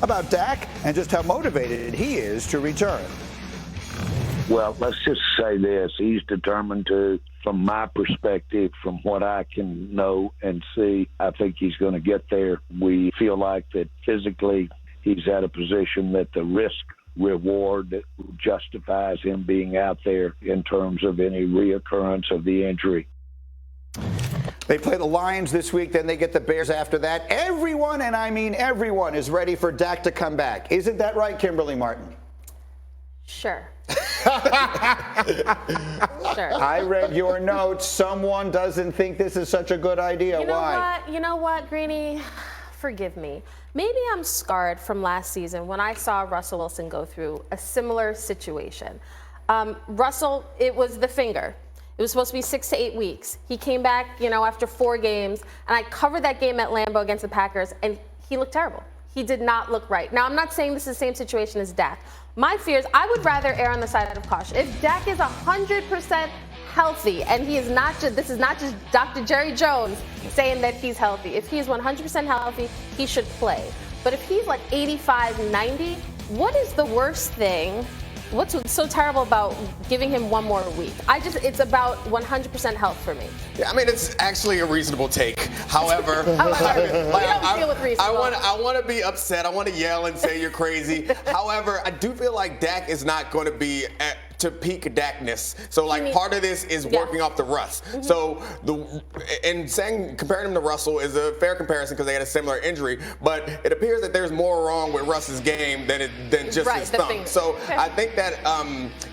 about Dak and just how motivated he is to return. Well, let's just say this. He's determined to, from my perspective, from what I can know and see, I think he's going to get there. We feel like that physically he's at a position that the risk reward justifies him being out there in terms of any reoccurrence of the injury. They play the Lions this week, then they get the Bears after that. Everyone, and I mean everyone, is ready for Dak to come back. Isn't that right, Kimberly Martin? Sure. Sure. I read your notes. Someone doesn't think this is such a good idea. Why? You know what, Greeny? Forgive me. Maybe I'm scarred from last season when I saw Russell Wilson go through a similar situation. Russell, it was the finger. It was supposed to be 6 to 8 weeks. He came back, after 4 games, and I covered that game at Lambeau against the Packers, and he looked terrible. He did not look right. Now, I'm not saying this is the same situation as Dak. My fears, I would rather err on the side of caution. If Dak is 100% healthy, and he is not just, this is not just Dr. Jerry Jones saying that he's healthy. If he's 100% healthy, he should play. But if he's like 85, 90, what is the worst thing? What's so terrible about giving him 1 more week? It's about 100% health for me. Yeah, I mean, it's actually a reasonable take. However, I want to be upset. I want to yell and say you're crazy. However, I do feel like Dak is not going to be to peak Dakness. So, part of this is working off the rust. Mm-hmm. So, comparing him to Russell is a fair comparison because they had a similar injury. But it appears that there's more wrong with Russ's game than just his thumb. So, I think that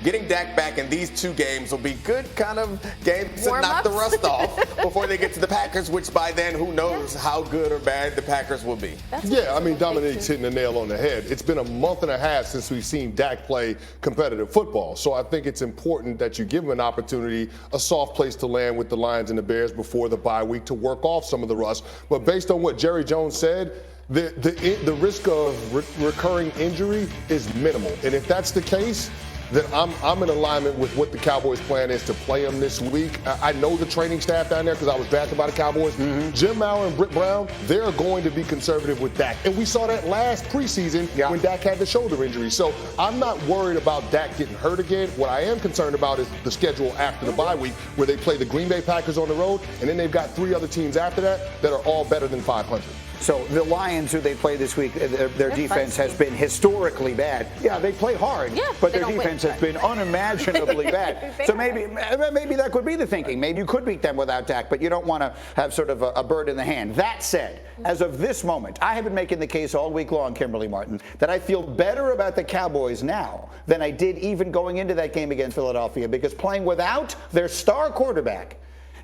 getting Dak back in these 2 games will be good kind of games to knock the rust off before they get to the Packers, which by then, who knows how good or bad the Packers will be. Dominique's hitting the nail on the head. It's been a month and a half since we've seen Dak play competitive football. So I think it's important that you give him an opportunity, a soft place to land with the Lions and the Bears before the bye week to work off some of the rust. But based on what Jerry Jones said, the risk of recurring injury is minimal. And if that's the case, then I'm in alignment with what the Cowboys' plan is to play him this week. I know the training staff down there because I was drafted by the Cowboys. Mm-hmm. Jim Maurer and Britt Brown, they're going to be conservative with Dak. And we saw that last preseason when Dak had the shoulder injury. So I'm not worried about Dak getting hurt again. What I am concerned about is the schedule after the bye week where they play the Green Bay Packers on the road, and then they've got 3 other teams after that are all better than 500. So the Lions, who they play this week, their defense has been historically bad. Yeah, they play hard, but their defense has been unimaginably bad. So maybe that could be the thinking. Maybe you could beat them without Dak, but you don't want to have sort of a bird in the hand. That said, as of this moment, I have been making the case all week long, Kimberly Martin, that I feel better about the Cowboys now than I did even going into that game against Philadelphia, because playing without their star quarterback,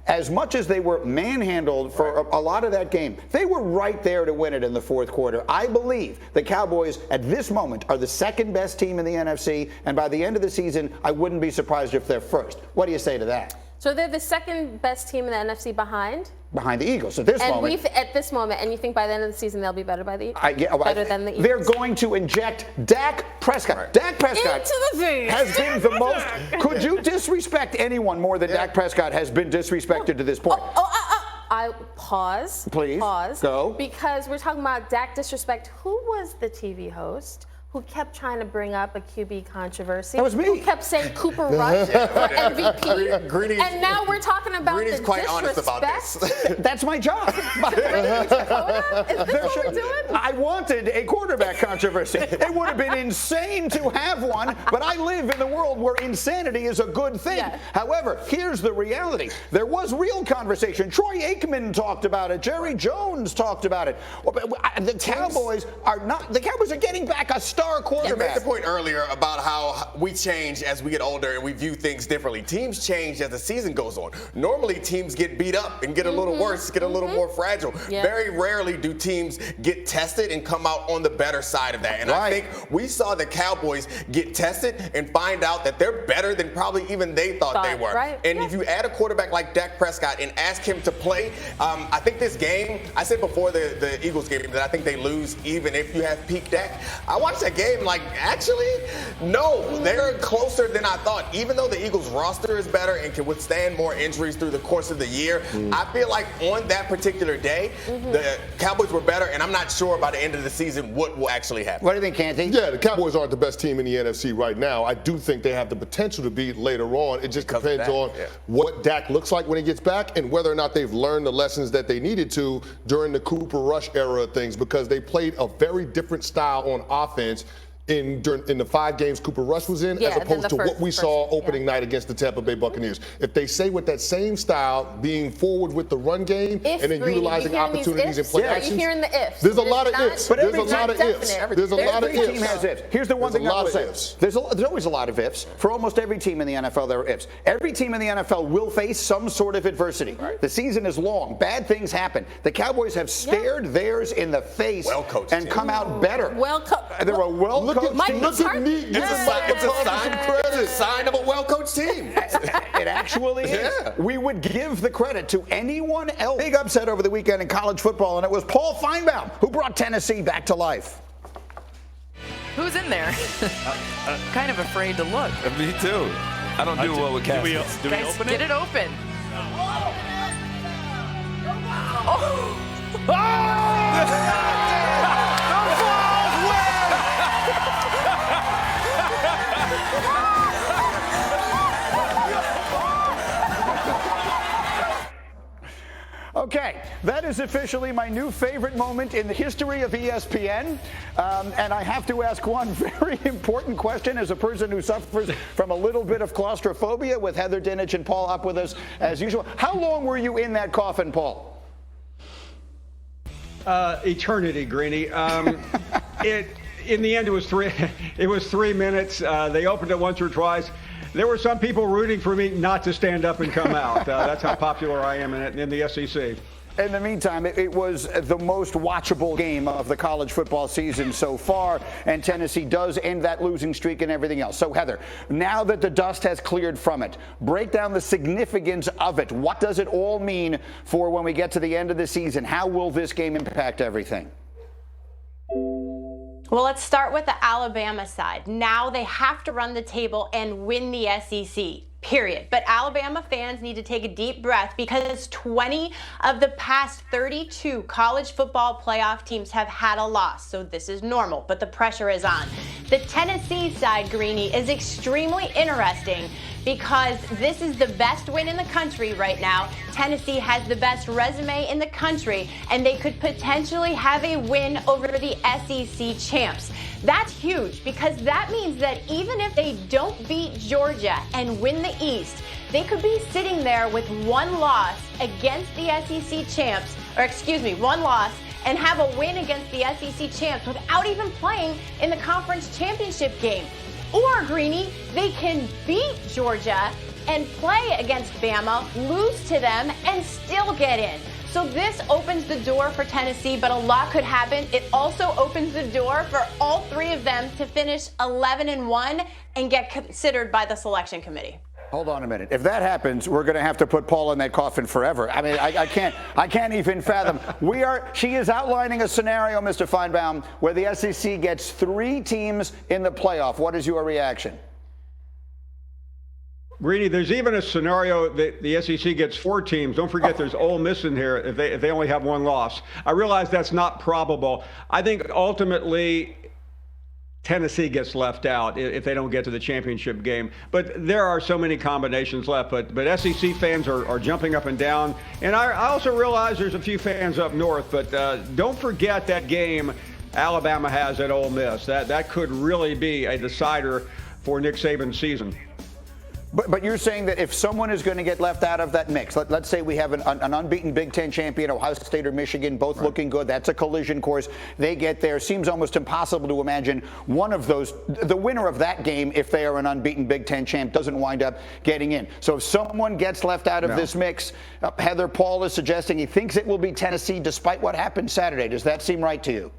as much as they were manhandled for a lot of that game, they were right there to win it in the 4th quarter. I believe the Cowboys at this moment are the 2nd best team in the NFC, and by the end of the season, I wouldn't be surprised if they're first. What do you say to that? So they're the 2nd best team in the NFC behind the Eagles at this moment. At this moment, and you think by the end of the season they'll be better than the Eagles? They're going to inject Dak Prescott. Right. Dak Prescott has been the most. Could you disrespect anyone more than Dak Prescott has been disrespected to this point? I pause. Please. Pause. Go. Because we're talking about Dak disrespect. Who was the TV host who kept trying to bring up a QB controversy? That was me. Who kept saying Cooper Rush for MVP? And now we're talking about the quite disrespect. Honest about this. That's my job. Is this what we're doing? I wanted a quarterback controversy. It would have been insane to have one, but I live in a world where insanity is a good thing. Yeah. However, here's the reality. There was real conversation. Troy Aikman talked about it. Jerry Jones talked about it. The Cowboys are getting back a star quarterback. You made the point earlier about how we change as we get older and we view things differently. Teams change as the season goes on. Normally, teams get beat up and get a little worse, get a little more fragile. Yeah. Very rarely do teams get tested and come out on the better side of that. And I think we saw the Cowboys get tested and find out that they're better than probably even they thought they were. Right. And if you add a quarterback like Dak Prescott and ask him to play, I think this game, I said before the Eagles game that I think they lose even if you have peak Dak. I watched that game like, actually, no, they're closer than I thought. Even though the Eagles roster is better and can withstand more injuries through the course of the year, I feel like on that particular day, the Cowboys were better, and I'm not sure by the end of the season what will actually happen. What do you think, Canty? Yeah, the Cowboys aren't the best team in the NFC right now. I do think they have the potential to be later on. It just depends on what Dak looks like when he gets back and whether or not they've learned the lessons that they needed to during the Cooper Rush era of things, because they played a very different style on offense in the 5 games Cooper Rush was in, as opposed to what we saw opening night against the Tampa Bay Buccaneers. If they stay with that same style, being forward with the run game and then utilizing opportunities and play actions. You're hearing the ifs. There's a lot of ifs. But There's a lot of ifs. There's a lot of Every team has ifs. Here's the one thing I will say. There's always a lot of ifs. For almost every team in the NFL, there are ifs. Every team in the NFL will face some sort of adversity. The season is long. Bad things happen. The Cowboys have stared theirs in the face and come out better. They're a well-coached team. Look at me. It's a sign of a well-coached team. It actually is. We would give the credit to anyone else. Big upset over the weekend in college football, and it was Paul Feinbaum who brought Tennessee back to life. Who's in there? Kind of afraid to look. Me too. I don't do well with caskets. Do we open it? Get it open. Okay, that is officially my new favorite moment in the history of ESPN. And I have to ask one very important question as a person who suffers from a little bit of claustrophobia, with Heather Dinich and Paul up with us as usual. How long were you in that coffin, Paul? Eternity, Greeny. In the end, it was 3 minutes. They opened it once or twice. There were some people rooting for me not to stand up and come out. That's how popular I am in the SEC. In the meantime, it was the most watchable game of the college football season so far, and Tennessee does end that losing streak and everything else. So, Heather, now that the dust has cleared from it, break down the significance of it. What does it all mean for when we get to the end of the season? How will this game impact everything? Well, let's start with the Alabama side. Now they have to run the table and win the SEC, period. But Alabama fans need to take a deep breath, because 20 of the past 32 college football playoff teams have had a loss. So this is normal, but the pressure is on. The Tennessee side, Greeny, is extremely interesting because this is the best win in the country right now. Tennessee has the best resume in the country, and they could potentially have a win over the SEC champs. That's huge, because that means that even if they don't beat Georgia and win the East, they could be sitting there with one loss against the SEC champs, one loss, and have a win against the SEC champs without even playing in the conference championship game. Or, Greeny, they can beat Georgia and play against Bama, lose to them, and still get in. So this opens the door for Tennessee, but a lot could happen. It also opens the door for all 3 of them to finish 11-1 and get considered by the selection committee. Hold on a minute. If that happens, we're going to have to put Paul in that coffin forever. I mean, I can't even fathom. She is outlining a scenario, Mr. Feinbaum, where the SEC gets 3 teams in the playoff. What is your reaction? Greeny, there's even a scenario that the SEC gets 4 teams. Don't forget there's Ole Miss in here if they only have 1 loss. I realize that's not probable. I think ultimately Tennessee gets left out if they don't get to the championship game. But there are so many combinations left. But SEC fans are jumping up and down. And I also realize there's a few fans up north. But don't forget that game Alabama has at Ole Miss. That could really be a decider for Nick Saban's season. But you're saying that if someone is going to get left out of that mix, let's say we have an unbeaten Big Ten champion, Ohio State or Michigan, both looking good. That's a collision course. They get there. Seems almost impossible to imagine one of those, the winner of that game, if they are an unbeaten Big Ten champ, doesn't wind up getting in. So if someone gets left out of this mix, Heather, Paul is suggesting he thinks it will be Tennessee despite what happened Saturday. Does that seem right to you?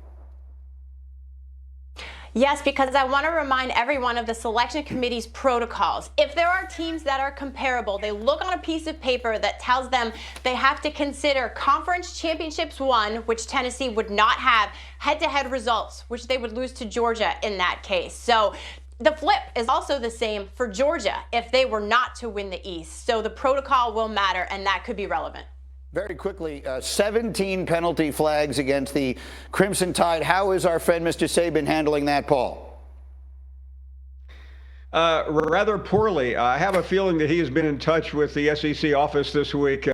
Yes, because I want to remind everyone of the selection committee's protocols. If there are teams that are comparable, they look on a piece of paper that tells them they have to consider conference championships won, which Tennessee would not have, head-to-head results, which they would lose to Georgia in that case. So the flip is also the same for Georgia if they were not to win the East. So the protocol will matter, and that could be relevant. Very quickly, 17 penalty flags against the Crimson Tide. How is our friend Mr. Saban handling that, Paul? Rather poorly. I have a feeling that he has been in touch with the SEC office this week.